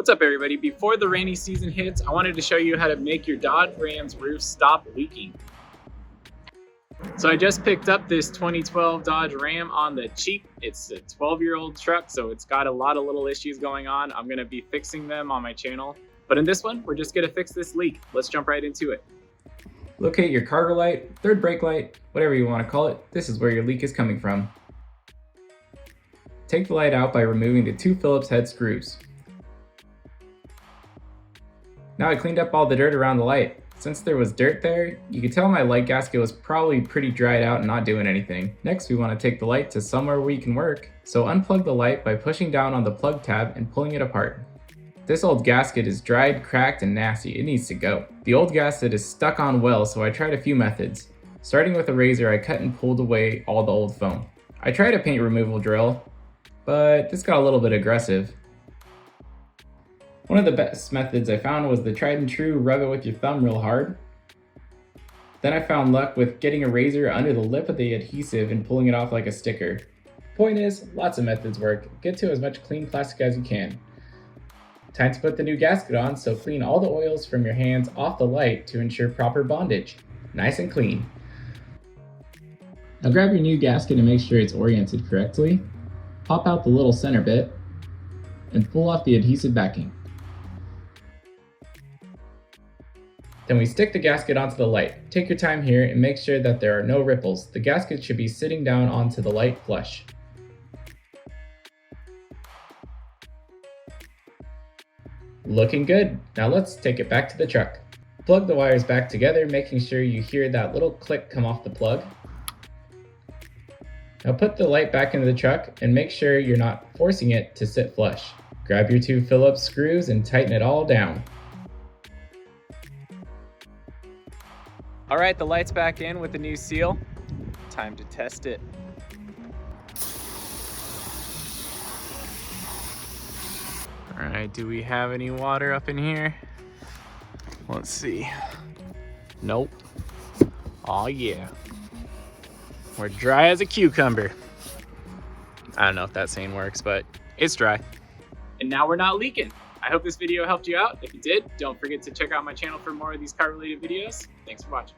What's up everybody? Before the rainy season hits, I wanted to show you how to make your Dodge Ram's roof stop leaking. So I just picked up this 2012 Dodge Ram on the cheap. It's a 12-year-old truck, so it's got a lot of little issues going on. I'm gonna be fixing them on my channel. But in this one, we're just gonna fix this leak. Let's jump right into it. Locate your cargo light, third brake light, whatever you want to call it. This is where your leak is coming from. Take the light out by removing the two Phillips head screws. Now I cleaned up all the dirt around the light. Since there was dirt there, you could tell my light gasket was probably pretty dried out and not doing anything. Next, we want to take the light to somewhere where you can work. So unplug the light by pushing down on the plug tab and pulling it apart. This old gasket is dried, cracked, and nasty. It needs to go. The old gasket is stuck on well, so I tried a few methods. Starting with a razor, I cut and pulled away all the old foam. I tried a paint removal drill, but this got a little bit aggressive. One of the best methods I found was the tried and true rub it with your thumb real hard. Then I found luck with getting a razor under the lip of the adhesive and pulling it off like a sticker. Point is, lots of methods work. Get to as much clean plastic as you can. Time to put the new gasket on, so clean all the oils from your hands off the light to ensure proper bondage. Nice and clean. Now grab your new gasket and make sure it's oriented correctly. Pop out the little center bit and pull off the adhesive backing. Then we stick the gasket onto the light. Take your time here and make sure that there are no ripples. The gasket should be sitting down onto the light flush. Looking good. Now let's take it back to the truck. Plug the wires back together, making sure you hear that little click come off the plug. Now put the light back into the truck and make sure you're not forcing it to sit flush. Grab your two Phillips screws and tighten it all down. All right, the light's back in with the new seal. Time to test it. All right, do we have any water up in here? Let's see. Nope. Oh yeah. We're dry as a cucumber. I don't know if that saying works, but it's dry. And now we're not leaking. I hope this video helped you out. If it did, don't forget to check out my channel for more of these car-related videos. Thanks for watching.